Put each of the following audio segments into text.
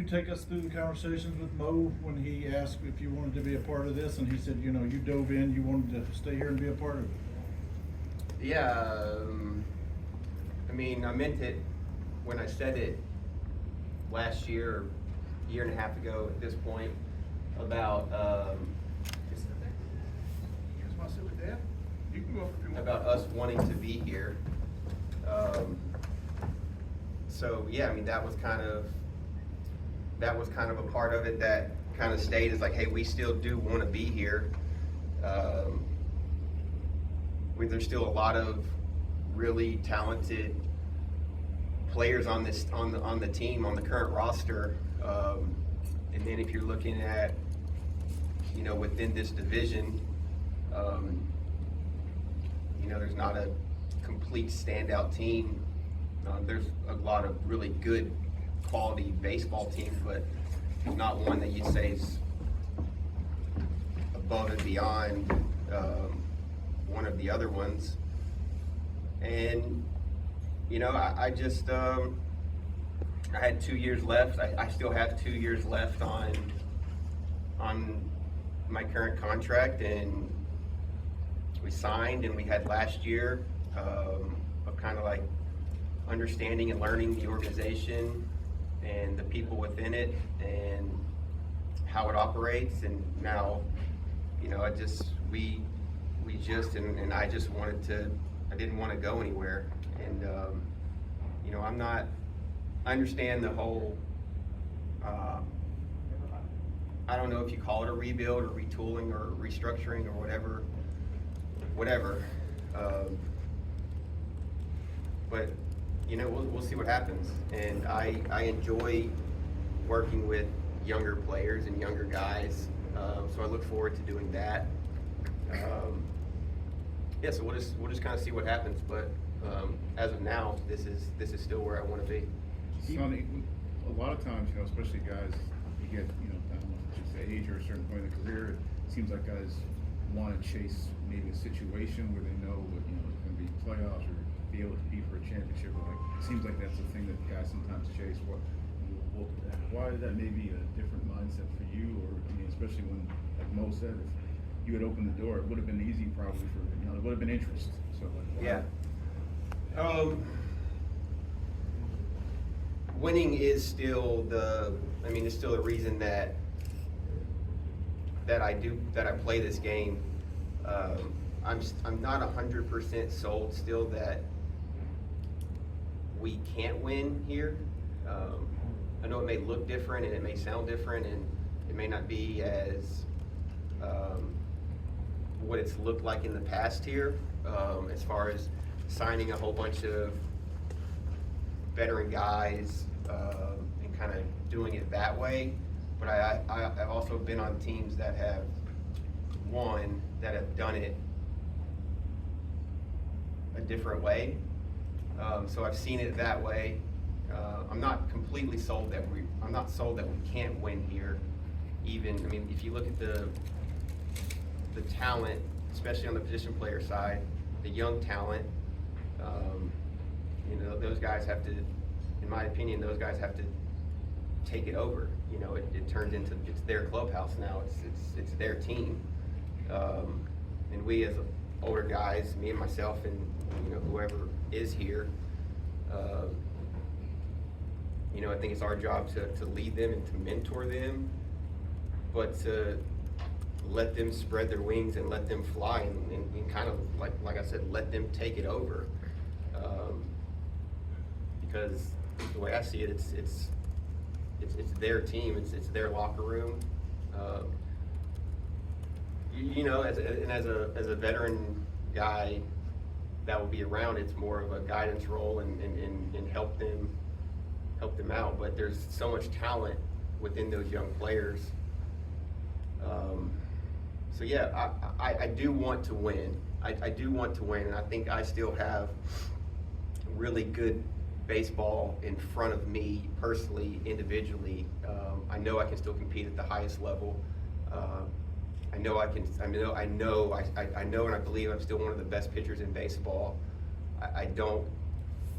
take us through the conversations with Mo when he asked if you wanted to be a part of this, and he said, you know, you dove in, you wanted to stay here and be a part of it? Yeah, I mean, I meant it when I said it last year, or a year and a half ago at this point, about You guys want to sit with Dad? You can go up if you want. about us wanting to be here. So yeah, I mean, that was kind of a part of it that kind of stayed, is like, hey, we still do want to be here. There's still a lot of really talented players on the team, on the current roster. And then if you're looking at, you know, within this division, you know, there's not a complete standout team. There's a lot of really good quality baseball teams, but there's not one that you'd say is above and beyond one of the other ones. And you know, I just I had 2 years left. I still have 2 years left on my current contract, and we signed, and we had last year of kind of like understanding and learning the organization and the people within it and how it operates. And now, you know, I just wanted to, I didn't want to go anywhere. And, you know, I understand the whole, I don't know if you call it a rebuild or retooling or restructuring or whatever. But, you know, we'll see what happens. And I enjoy working with younger players and younger guys. So I look forward to doing that. Yeah, so we'll just kind of see what happens. But as of now, this is still where I want to be. Sonny, a lot of times, you know, especially guys, you get, you know, I don't know if you say age or a certain point in the career, it seems like guys want to chase maybe a situation where they know, you know, it's going to be playoffs or be able to compete for a championship. But like, it seems like that's the thing that guys sometimes chase. Why is that maybe a different mindset for you? Or, I mean, especially when, like Mo said, if you had opened the door, it would have been easy probably for, you know, it would have been interest. So like, why? Yeah. Winning is still it's still the reason that I play this game. I'm not 100% sold still that we can't win here. I know it may look different and it may sound different and it may not be as what it's looked like in the past here, as far as signing a whole bunch of veteran guys and kind of doing it that way. But I've also been on teams that have won, that have done it a different way. So I've seen it that way. I'm not completely sold that we can't win here. Even, I mean, if you look at the talent, especially on the position player side, the young talent, you know, those guys have to, in my opinion, those guys have to take it over. You know, it turns into, it's their clubhouse now. It's their team, and we as older guys, me and myself, and you know, whoever is here, you know, I think it's our job to lead them and to mentor them, but to let them spread their wings and let them fly and kind of like I said, let them take it over. Because the way I see it, it's their team, it's their locker room. You know, as a veteran guy that will be around, it's more of a guidance role and help them out. But there's so much talent within those young players. So yeah, I do want to win. I do want to win, and I think I still have really good baseball in front of me personally, individually. I know I can still compete at the highest level. I know I can. I know, and I believe I'm still one of the best pitchers in baseball. I don't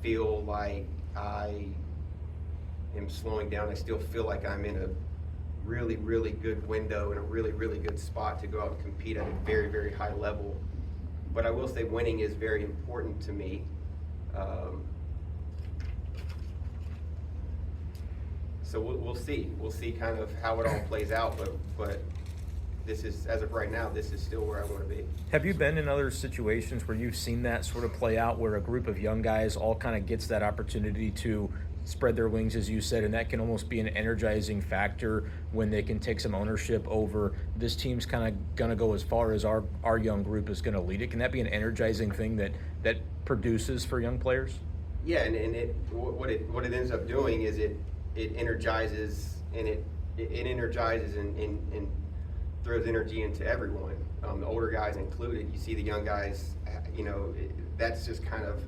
feel like I am slowing down. I still feel like I'm in a really, really good window and a really, really good spot to go out and compete at a very, very high level. But I will say winning is very important to me. So we'll see. We'll see kind of how it all plays out, but this is, as of right now, this is still where I want to be. Have you been in other situations where you've seen that sort of play out, where a group of young guys all kind of gets that opportunity to spread their wings, as you said, and that can almost be an energizing factor when they can take some ownership over this team's kind of going to go as far as our young group is going to lead it? Can that be an energizing thing that produces for young players? Yeah, and what it ends up doing is it energizes, and it energizes and throws energy into everyone, the older guys included. You see the young guys, that's just kind of,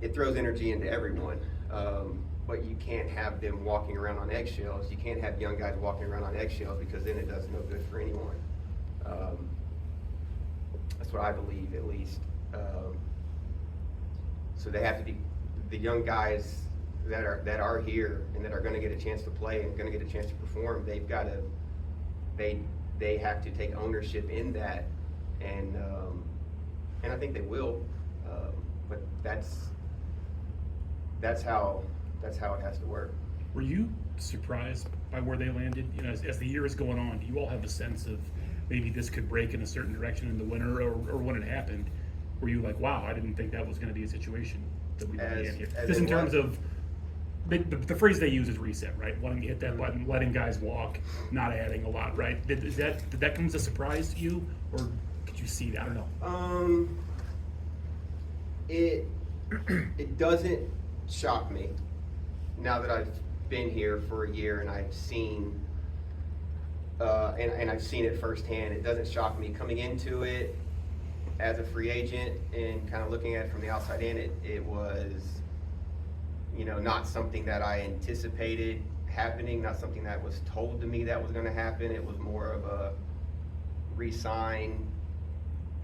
it throws energy into everyone. But you can't have them walking around on eggshells. You can't have young guys walking around on eggshells, because then it does no good for anyone. That's what I believe, at least. So they have to be, the young guys that are here and that are going to get a chance to play and going to get a chance to perform, they've got to, they have to take ownership in that, and I think they will. But that's how it has to work. Were you surprised by where they landed? As the year is going on, do you all have a sense of maybe this could break in a certain direction in the winter, or when it happened, were you like, wow, I didn't think that was going to be a situation that we would be in here? Just in terms of the phrase they use is reset, right? Wanting to hit that button, letting guys walk, not adding a lot, right? Did that come as a surprise to you, or could you see that? I don't know. It doesn't shock me now that I've been here for a year and I've seen and I've seen it firsthand. It doesn't shock me coming into it as a free agent and kind of looking at it from the outside in. It was, not something that I anticipated happening, not something that was told to me that was going to happen. It was more of a re-sign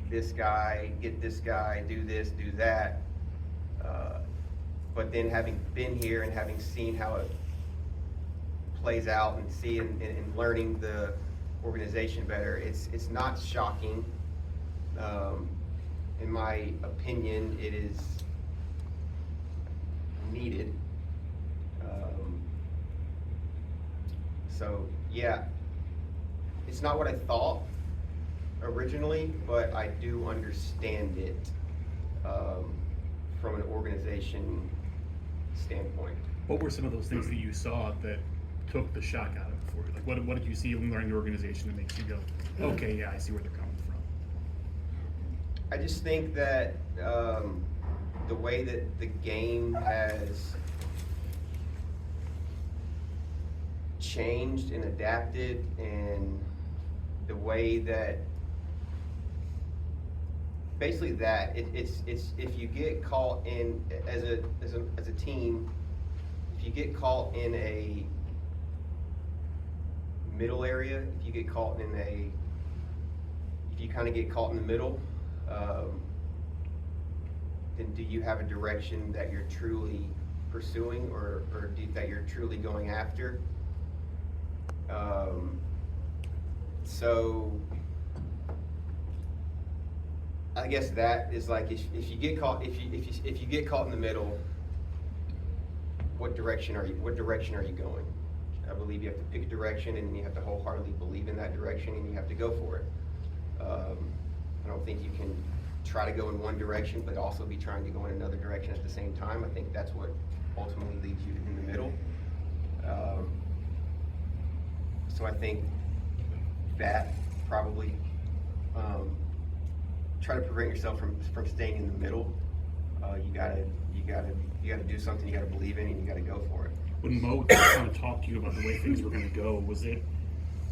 this guy, get this guy, do this, do that. But then having been here and having seen how it plays out and and learning the organization better, it's not shocking. In my opinion, it is needed. So yeah, it's not what I thought originally, but I do understand it from an organization standpoint. What were some of those things that you saw that took the shock out of it for you? Like, what did you see when learning the organization that makes you go, okay, yeah, I see where they're coming from? I just think that the way that the game has changed and adapted, and the way that basically that it's if you get caught in as a team, if you get caught in a middle area, if you kind of get caught in the middle, then do you have a direction that you're truly pursuing, or that you're truly going after? So I guess that is like, if you get caught in the middle, what direction are you going? I believe you have to pick a direction, and you have to wholeheartedly believe in that direction, and you have to go for it. I don't think you can try to go in one direction but also be trying to go in another direction at the same time. I think that's what ultimately leads you in the middle. So I think that probably try to prevent yourself from staying in the middle. You gotta do something you gotta believe in, and you gotta go for it. When Mo kind of talked to you about the way things were going to go,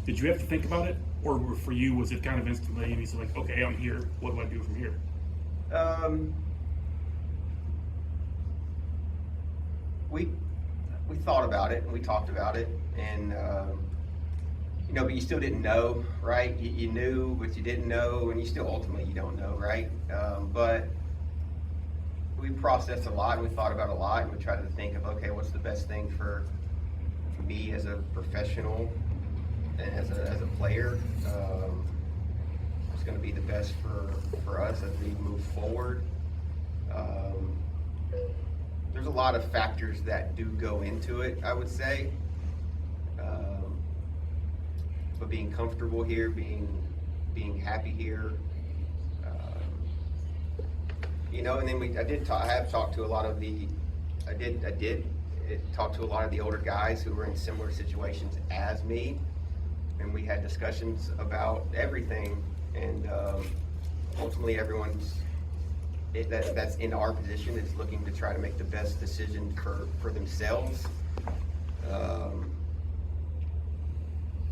did you have to think about it, or for you was it kind of instantly, and he's like, okay, I'm here, what do I do from here? We thought about it and we talked about it, and but you still didn't know, right? You knew, but you didn't know, and you still ultimately you don't know, right? But we processed a lot and we thought about a lot and we tried to think of, okay, what's the best thing for me as a professional and as a player? What's going to be the best for us as we move forward? There's a lot of factors that do go into it, I would say. But being comfortable here, being happy here, you know, and then I have talked to a lot of the older guys who were in similar situations as me, and we had discussions about everything, and ultimately everyone's that's in our position is looking to try to make the best decision for themselves.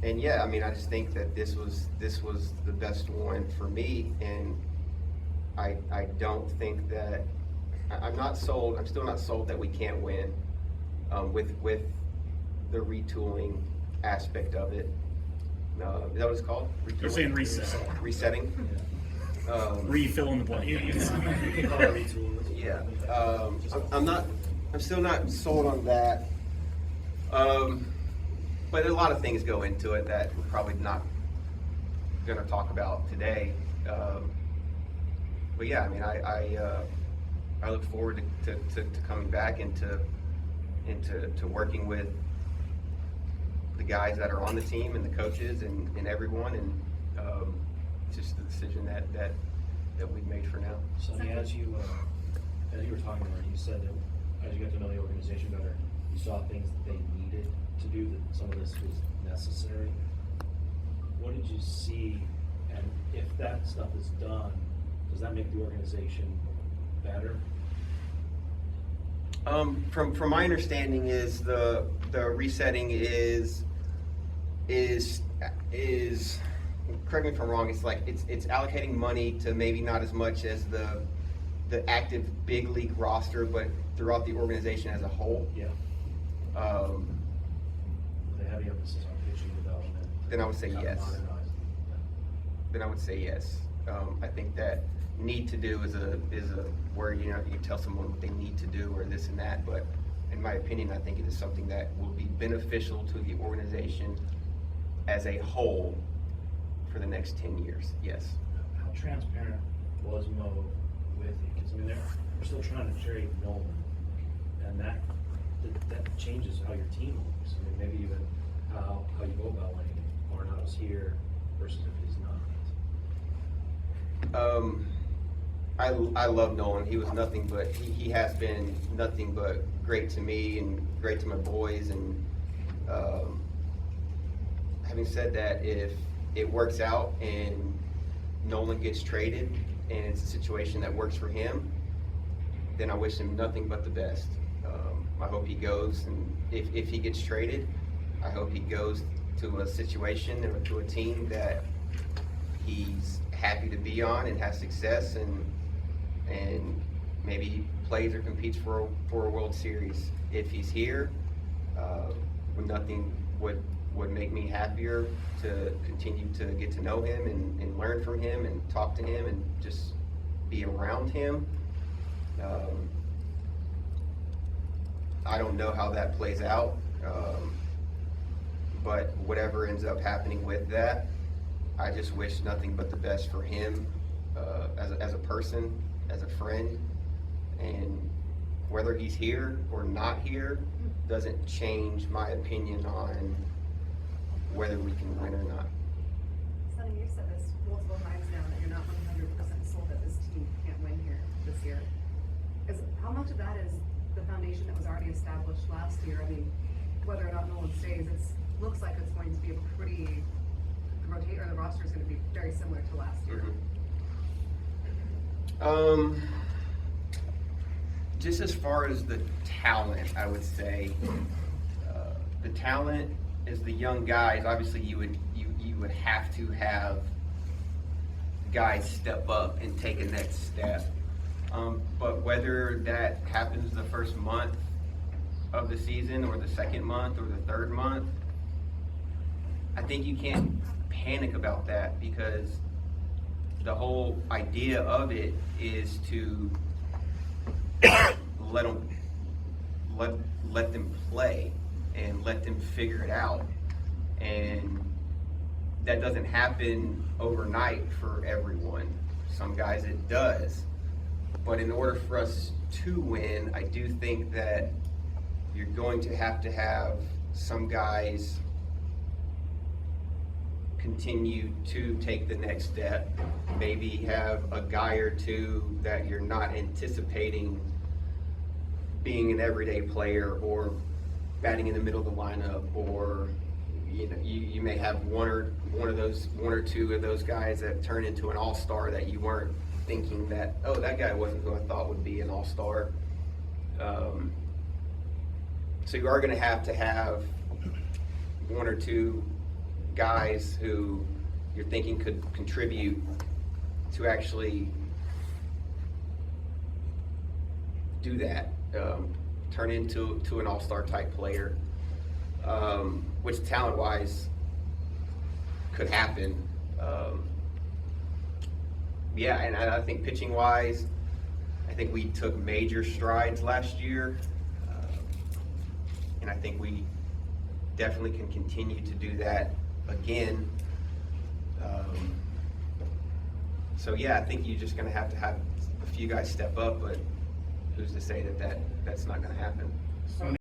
And yeah, I mean, I just think that this was the best one for me, and I don't think that I'm not sold. I'm still not sold that we can't win with the retooling aspect of it. Is that what it's called? Retooling? They're saying reset. Resetting. Refill in the blank. Yeah. I'm still not sold on that. But a lot of things go into it that we're probably not going to talk about today. But yeah, I mean, I look forward to coming back and to working with the guys that are on the team and the coaches and everyone, and it's just the decision that we've made for now. Sonny, as you were talking about, you said that as you got to know the organization better, you saw things that they needed to do, that some of this was necessary. What did you see, and if that stuff is done, does that make the organization better? From my understanding is the resetting is correct me if I'm wrong, it's like it's allocating money to maybe not as much as the active big league roster, but throughout the organization as a whole. Yeah. The heavy emphasis on pitching development. Then I would say yes. Modernizing. Then I would say yes. I think that need to do is a where you tell someone what they need to do or this and that, but in my opinion, I think it is something that will be beneficial to the organization as a whole for the next 10 years. Yes. How transparent was Mo with you? Because I mean, we're still trying to trade Nolan, and that changes how your team looks. I mean, maybe even how you go about when Arnaud's here versus if he's not. I love Nolan. He was nothing but he has been nothing but great to me and great to my boys. And having said that, if it works out and Nolan gets traded and it's a situation that works for him, then I wish him nothing but the best. I hope he goes, and if he gets traded, I hope he goes to a situation or to a team that he's happy to be on and has success, and maybe plays or competes for a World Series. If he's here, nothing would make me happier to continue to get to know him and learn from him and talk to him and just be around him. I don't know how that plays out, but whatever ends up happening with that, I just wish nothing but the best for him as a person, as a friend, and whether he's here or not here doesn't change my opinion on whether we can win or not. Sonny, you've said this multiple times now that you're not 100% sold that this team can't win here this year. How much of that is the foundation that was already established last year? I mean, whether or not Nolan stays, it looks like it's going to be the roster is going to be very similar to last year. Just as far as the talent, I would say the talent is the young guys. Obviously, you would have to have guys step up and take a next step. But whether that happens the first month of the season or the second month or the third month, I think you can't panic about that, because the whole idea of it is to let them play and let them figure it out. And that doesn't happen overnight for everyone. Some guys it does. But in order for us to win, I do think that you're going to have some guys continue to take the next step. Maybe have a guy or two that you're not anticipating being an everyday player or batting in the middle of the lineup, or you may have one or two of those guys that turn into an all-star that you weren't thinking that, oh, that guy wasn't who I thought would be an all-star. So you are going to have one or two guys who you're thinking could contribute to actually do that, turn into an all-star type player, which talent-wise could happen. Yeah, and I think pitching-wise, I think we took major strides last year, and I think we definitely can continue to do that again. So yeah, I think you're just going to have a few guys step up, but who's to say that that's not going to happen?